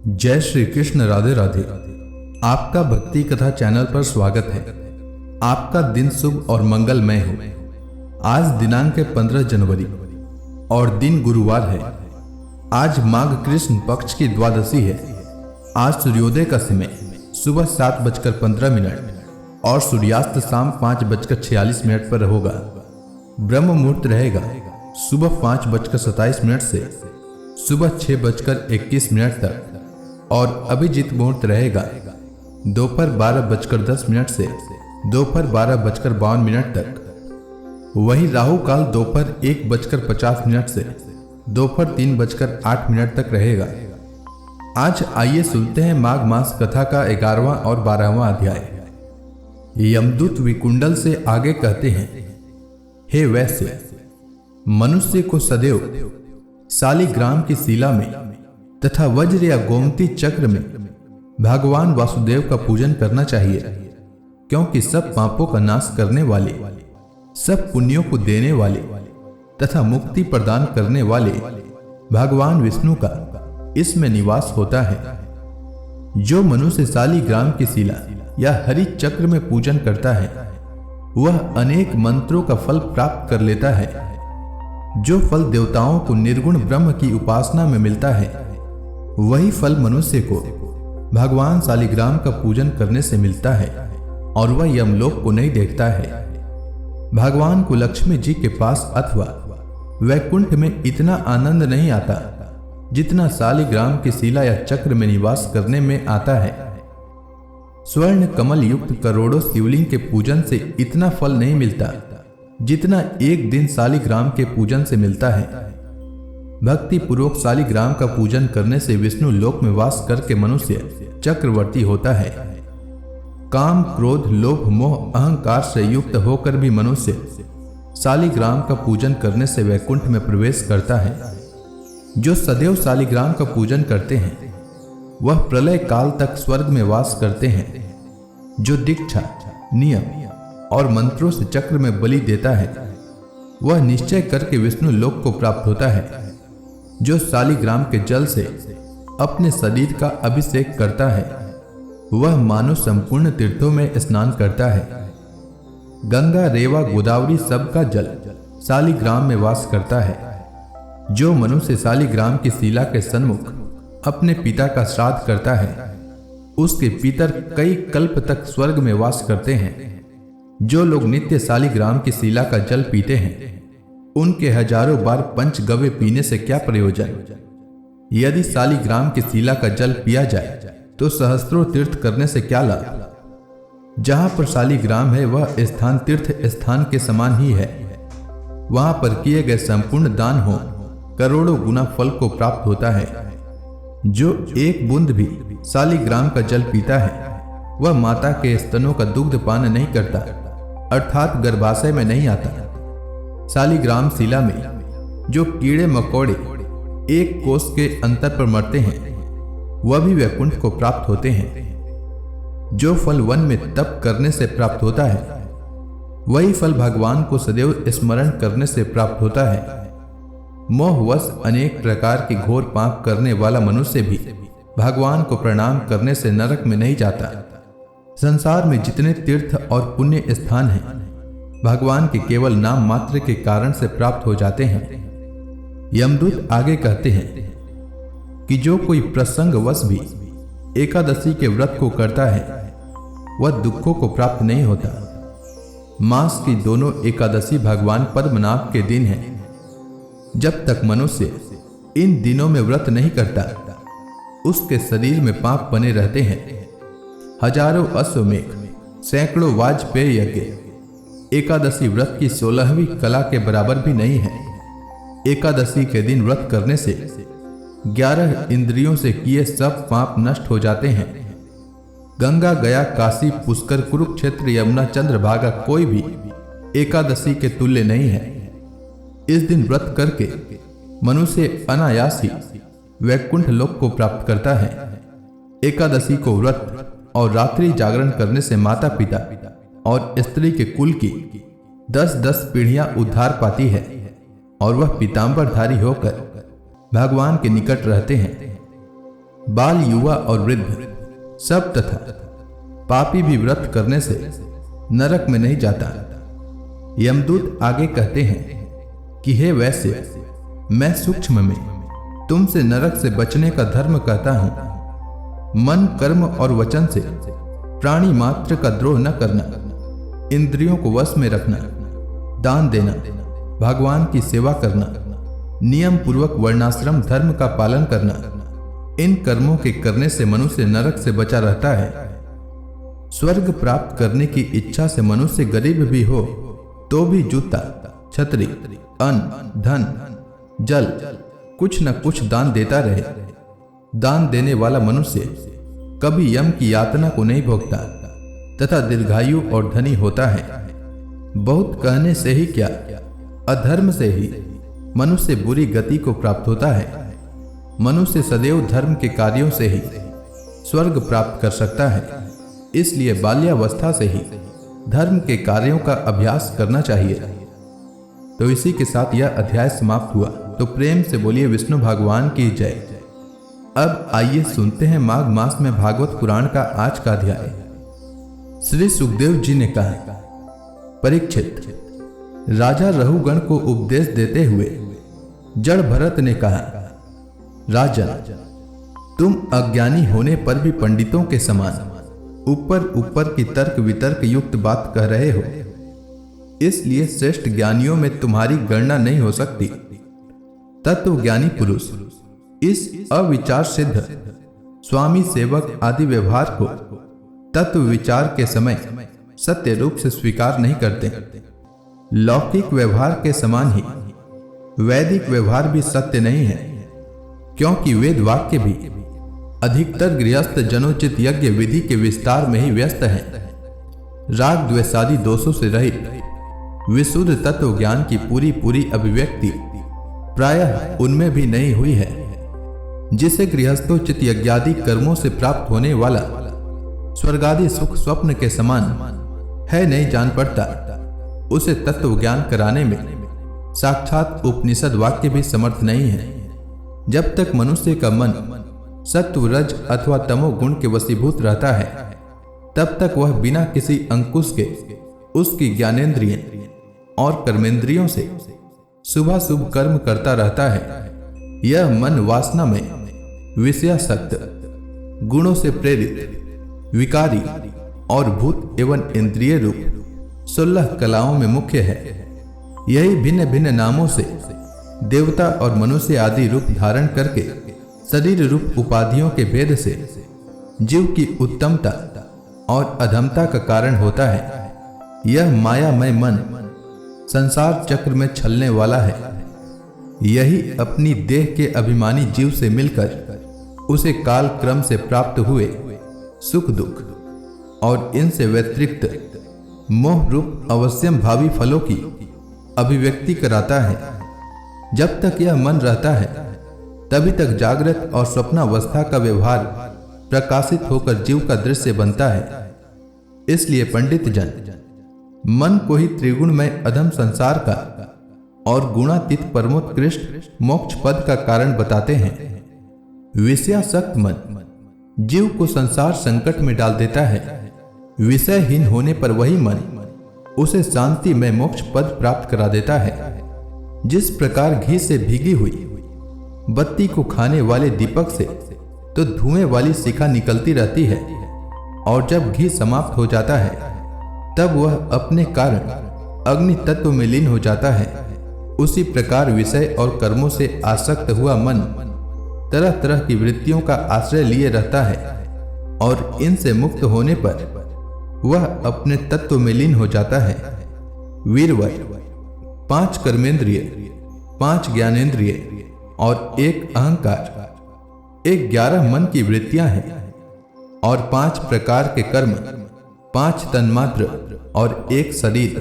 जय श्री कृष्ण। राधे राधे। आपका भक्ति कथा चैनल पर स्वागत है। आपका दिन शुभ और मंगलमय हो। आज दिनांक है 15 जनवरी और दिन गुरुवार है। आज माघ कृष्ण पक्ष की द्वादशी है। आज सूर्योदय का समय सुबह 7:15 और सूर्यास्त शाम 5:46 पर होगा। ब्रह्म मुहूर्त रहेगा सुबह 5:27 से सुबह 6:21 तक और अभिजीत मुहूर्त रहेगा दोपहर 12:10 से दोपहर 12:52 तक। वही राहु काल दोपहर 1:50 से दोपहर 3:08 तक रहेगा। आज आइए सुनते हैं माघ मास कथा का 11वां और 12वां अध्याय। यमदूत विकुंडल से आगे कहते हैं, हे वैश्य, मनुष्य को सदैव शालिग्राम की शिला में तथा वज्र या गोमती चक्र में भगवान वासुदेव का पूजन करना चाहिए, क्योंकि सब पापों का नाश करने वाले, सब पुण्यों को देने वाले तथा मुक्ति प्रदान करने वाले भगवान विष्णु का इसमें निवास होता है। जो मनुष्य शालिग्राम की शिला या हरि चक्र में पूजन करता है वह अनेक मंत्रों का फल प्राप्त कर लेता है। जो फल देवताओं को निर्गुण ब्रह्म की उपासना में मिलता है वही फल मनुष्य को भगवान शालिग्राम का पूजन करने से मिलता है और वह यमलोक को नहीं देखता है। भगवान को लक्ष्मी जी के पास अथवा वैकुंठ में इतना आनंद नहीं आता जितना शालिग्राम की शिला या चक्र में निवास करने में आता है। स्वर्ण कमल युक्त करोड़ों शिवलिंग के पूजन से इतना फल नहीं मिलता जितना एक दिन शालिग्राम के पूजन से मिलता है। भक्ति पूर्वक शालिग्राम का पूजन करने से विष्णु लोक में वास करके मनुष्य चक्रवर्ती होता है। काम, क्रोध, लोभ, मोह, अहंकार से युक्त होकर भी मनुष्य शालिग्राम का पूजन करने से वैकुंठ में प्रवेश करता है। जो सदैव शालिग्राम का पूजन करते हैं वह प्रलय काल तक स्वर्ग में वास करते हैं। जो दीक्षा, नियम और मंत्रों से चक्र में बलि देता है वह निश्चय करके विष्णु लोक को प्राप्त होता है। जो शालिग्राम के जल से अपने शरीर का अभिषेक करता है वह मानो संपूर्ण तीर्थों में स्नान करता है। गंगा, रेवा, गोदावरी सबका जल शालिग्राम में वास करता है। जो मनुष्य शालिग्राम की शिला के सन्मुख अपने पिता का श्राद्ध करता है उसके पितर कई कल्प तक स्वर्ग में वास करते हैं। जो लोग नित्य शालिग्राम की शिला का जल पीते हैं उनके हजारों बार पंचगव्य पीने से क्या प्रयोजन। यदि शालिग्राम की शिला का जल पिया जाए तो सहस्त्रों तीर्थ करने से क्या लाभ। जहां पर शालिग्राम है वह स्थान तीर्थ स्थान के समान ही है। वहां पर किए गए संपूर्ण दान हो करोड़ों गुना फल को प्राप्त होता है। जो एक बूंद भी शालिग्राम का जल पीता है वह माता के स्तनों का दुग्ध पान नहीं करता, अर्थात गर्भाशय में नहीं आता। शालिग्राम शिला में जो कीड़े मकोड़े एक कोस के अंतर पर मरते हैं वह भी वैकुंठ को प्राप्त होते हैं। जो फल वन में तप करने से प्राप्त होता है वही फल भगवान को सदैव स्मरण करने से प्राप्त होता है। मोहवश अनेक प्रकार के घोर पाप करने वाला मनुष्य भी भगवान को प्रणाम करने से नरक में नहीं जाता। संसार में जितने तीर्थ और पुण्य स्थान हैं भगवान के केवल नाम मात्र के कारण से प्राप्त हो जाते हैं। यमदूत आगे कहते हैं कि जो कोई प्रसंगवश भी एकादशी के व्रत को करता है वह दुखों को प्राप्त नहीं होता। मास की दोनों एकादशी भगवान पद्मनाभ के दिन है। जब तक मनुष्य इन दिनों में व्रत नहीं करता उसके शरीर में पाप बने रहते हैं। हजारों अश्वमेघ, सैकड़ों वाजपेय यज्ञ एकादशी व्रत की 16वीं कला के बराबर भी नहीं है। एकादशी के दिन व्रत करने से 11 इंद्रियों से किए सब पाप नष्ट हो जाते हैं। गंगा, गया, काशी, पुष्कर, कुरुक्षेत्र, यमुना, चंद्रभागा कोई भी एकादशी के तुल्य नहीं है। इस दिन व्रत करके मनुष्य अनायास ही वैकुंठ लोक को प्राप्त करता है। एकादशी को व्रत और रात्रि जागरण करने से माता पिता और स्त्री के कुल की 10-10 पीढ़ियां उद्धार पाती है और वह पीतांबरधारी होकर भगवान के निकट रहते हैं। बाल, युवा और वृद्ध सब तथा पापी भी व्रत करने से नरक में नहीं जाता। यमदूत आगे कहते हैं कि हे वैश्य, मैं सूक्ष्म में तुमसे नरक से बचने का धर्म कहता हूं। मन, कर्म और वचन से प्राणी मात्र का द्रोह न करना, इंद्रियों को वश में रखना, दान देना, भगवान की सेवा करना, नियम पूर्वक वर्णाश्रम धर्म का पालन करना, इन कर्मों के करने से मनुष्य नरक से बचा रहता है। स्वर्ग प्राप्त करने की इच्छा से मनुष्य गरीब भी हो तो भी जूता, छतरी, अन्न, धन, जल कुछ न कुछ दान देता रहे। दान देने वाला मनुष्य कभी यम की यातना को नहीं भोगता तथा दीर्घायु और धनी होता है। बहुत कहने से ही क्या, अधर्म से ही मनुष्य बुरी गति को प्राप्त होता है। मनुष्य सदैव धर्म के कार्यों से ही स्वर्ग प्राप्त कर सकता है। इसलिए बाल्यावस्था से ही धर्म के कार्यों का अभ्यास करना चाहिए। तो इसी के साथ यह अध्याय समाप्त हुआ। तो प्रेम से बोलिए विष्णु भगवान की जय। अब आइए सुनते हैं माघ मास में भागवत पुराण का आज का अध्याय। श्री सुखदेव जी ने कहा, परीक्षित, राजा रहुगण को उपदेश देते हुए जड़ भरत ने कहा, राजन, तुम अज्ञानी होने पर भी पंडितों के समान ऊपर ऊपर की तर्क वितर्क युक्त बात कह रहे हो। इसलिए श्रेष्ठ ज्ञानियों में तुम्हारी गणना नहीं हो सकती। तत्व ज्ञानी पुरुष इस अविचार सिद्ध स्वामी सेवक आदि व्यवहार को तत्व विचार के समय सत्य रूप से स्वीकार नहीं करते। लौकिक व्यवहार के समान ही वैदिक व्यवहार भी सत्य नहीं है, क्योंकि वेद वाक्य भी अधिकतर गृहस्थ जनोचित यज्ञ विधि के विस्तार में ही व्यस्त हैं। राग द्वेषादि दोषों से रहित विशुद्ध तत्व ज्ञान की पूरी अभिव्यक्ति प्रायः उनमें भी नहीं हुई है। जिसे गृहस्थोचित यज्ञादि कर्मों से प्राप्त होने वाला स्वर्गादि सुख स्वप्न के समान है नहीं जान पड़ता, उसे तत्व ज्ञान कराने में साक्षात उपनिषद वाक्य भी समर्थ नहीं है। जब तक मनुष्य का मन सत्व, रज अथवा तमो गुण के वशीभूत रहता है, तब तक वह बिना किसी अंकुश के उसकी ज्ञानेंद्रिय और कर्मेंद्रियों से शुभाशुभ कर्म करता रहता है। यह मन वासना में विषयासक्त, गुणों से प्रेरित, विकारी और भूत एवं इंद्रिय रूप 16 कलाओं में मुख्य है। यही भिन्न भिन्न नामों से देवता और मनुष्य आदि रूप धारण करके शरीर रूप उपाधियों के भेद से जीव की उत्तमता और अधमता का कारण होता है। यह मायामय मन संसार चक्र में छलने वाला है। यही अपनी देह के अभिमानी जीव से मिलकर उसे काल क्रम से प्राप्त हुए सुख दुख और इनसे व्यतिरिक्त मोह रूप अवश्यम भावी फलों की अभिव्यक्ति कराता है। जब तक यह मन रहता है, तभी तक जागृत और स्वप्नावस्था का व्यवहार प्रकाशित होकर जीव का दृश्य बनता है। इसलिए पंडित जन मन को ही त्रिगुणमय अधम संसार का और गुणातीत परमोत्कृष्ट मोक्ष पद का कारण बताते हैं। विषयासक्त मन जीव को संसार संकट में डाल देता है। विषयहीन होने पर वही मन उसे शांति में मोक्ष पद प्राप्त करा देता है। जिस प्रकार घी से भीगी हुई बत्ती को खाने वाले दीपक से तो धुएं वाली शिखा निकलती रहती है, और जब घी समाप्त हो जाता है तब वह अपने कारण अग्नि तत्व में लीन हो जाता है। उसी प्रकार विषय और कर्मों से आसक्त हुआ मन तरह तरह की वृत्तियों का आश्रय लिए रहता है, और इनसे मुक्त होने पर वह अपने तत्व में लीन हो जाता है। वीरवय 5 कर्मेंद्रिय, 5 ज्ञानेंद्रिय और 1 अहंकार, 11 मन की वृत्तियां हैं, और 5 प्रकार के कर्म, 5 तन्मात्र और 1 शरीर,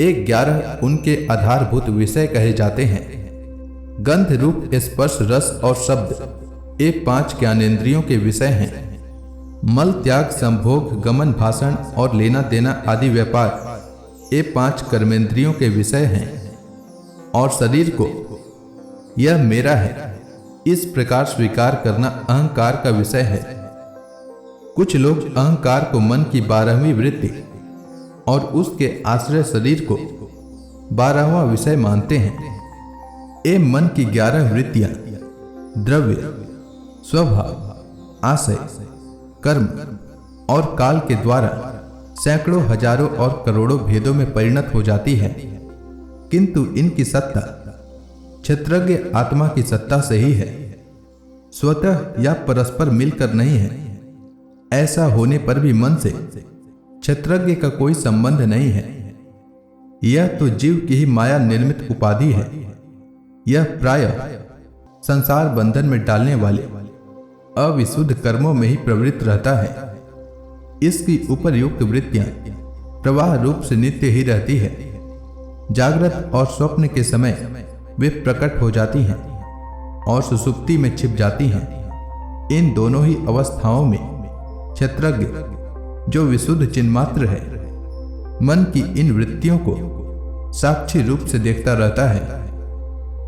11 उनके आधारभूत विषय कहे जाते हैं। गंध रूप स्पर्श रस और शब्द ये 5 ज्ञानेंद्रियों के विषय हैं। मल त्याग संभोग गमन भाषण और लेना देना आदि व्यापार ये 5 कर्मेंद्रियों के विषय हैं। और शरीर को यह मेरा है इस प्रकार स्वीकार करना अहंकार का विषय है। कुछ लोग अहंकार को मन की 12वीं वृत्ति और उसके आश्रय शरीर को 12वां विषय मानते हैं। ये मन की 11 वृत्तियां द्रव्य, स्वभाव, आशय, कर्म और काल के द्वारा सैकड़ों, हजारों और करोड़ों भेदों में परिणत हो जाती है, किंतु इनकी सत्ता क्षेत्रज्ञ आत्मा की सत्ता से ही है, स्वतः या परस्पर मिलकर नहीं है। ऐसा होने पर भी मन से क्षेत्रज्ञ का कोई संबंध नहीं है। यह तो जीव की ही माया निर्मित उपाधि है। यह प्रायः संसार बंधन में डालने वाले अविशुद्ध कर्मों में ही प्रवृत्त रहता है। इसकी उपरयुक्त वृत्तियां प्रवाह रूप से नित्य ही रहती है। जागृत और स्वप्न के समय वे प्रकट हो जाती हैं और सुषुप्ति में छिप जाती हैं। इन दोनों ही अवस्थाओं में क्षेत्रज्ञ, जो विशुद्ध चिन्मात्र है, मन की इन वृत्तियों को साक्षी रूप से देखता रहता है।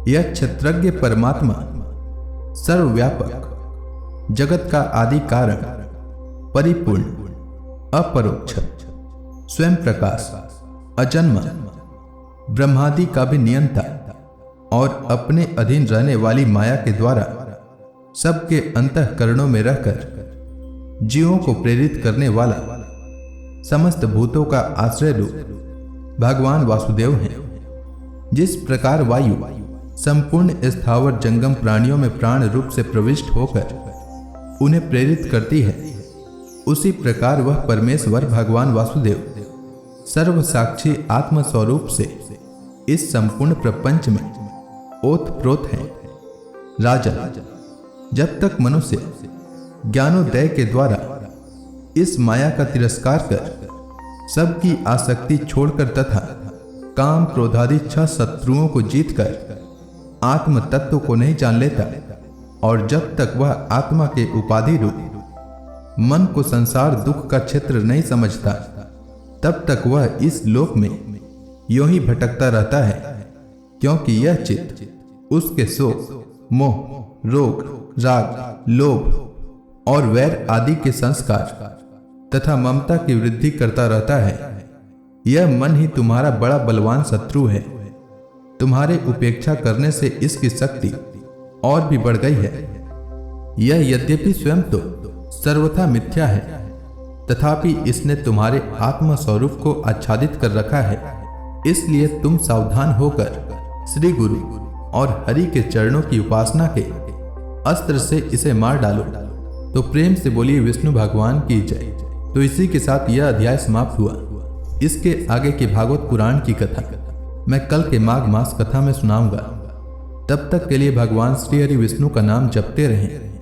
यह क्षेत्रज्ञ परमात्मा सर्वव्यापक, जगत का आदि कारण, परिपूर्ण, अपरोक्ष, स्वयं प्रकाश, अजन्मा, ब्रह्मादि का भी नियंता और अपने अधीन रहने वाली माया के द्वारा सबके अंतःकरणों में रहकर जीवों को प्रेरित करने वाला समस्त भूतों का आश्रय रूप भगवान वासुदेव हैं। जिस प्रकार वायु संपूर्ण स्थावर जंगम प्राणियों में प्राण रूप से प्रविष्ट होकर उन्हें प्रेरित करती है, उसी प्रकार वह परमेश्वर भगवान वासुदेव सर्व साक्षी आत्म स्वरूप से इस संपूर्ण प्रपंच में ओतप्रोत है। राजन, जब तक मनुष्य ज्ञानोदय के द्वारा इस माया का तिरस्कार कर सबकी आसक्ति छोड़कर तथा काम क्रोधादि 6 शत्रुओं को जीतकर आत्म तत्व को नहीं जान लेता, और जब तक वह आत्मा के उपाधि रूप मन को संसार दुख का क्षेत्र नहीं समझता, तब तक वह इस लोक में यूं ही भटकता रहता है, क्योंकि यह चित्त उसके शोक, मोह, रोग, राग, लोभ और वैर आदि के संस्कार तथा ममता की वृद्धि करता रहता है। यह मन ही तुम्हारा बड़ा बलवान शत्रु है। तुम्हारे उपेक्षा करने से इसकी शक्ति और भी बढ़ गई है। यह यद्यपि स्वयं तो सर्वथा मिथ्या है, तथापि इसने तुम्हारे आत्म स्वरूप को आच्छादित कर रखा है। इसलिए तुम सावधान होकर श्री गुरु और हरि के चरणों की उपासना के अस्त्र से इसे मार डालो। तो प्रेम से बोलिए विष्णु भगवान की जय। तो इसी के साथ यह अध्याय समाप्त हुआ। इसके आगे के भागवत पुराण की कथा मैं कल के माघ मास कथा में सुनाऊंगा। तब तक के लिए भगवान श्री हरि विष्णु का नाम जपते रहें।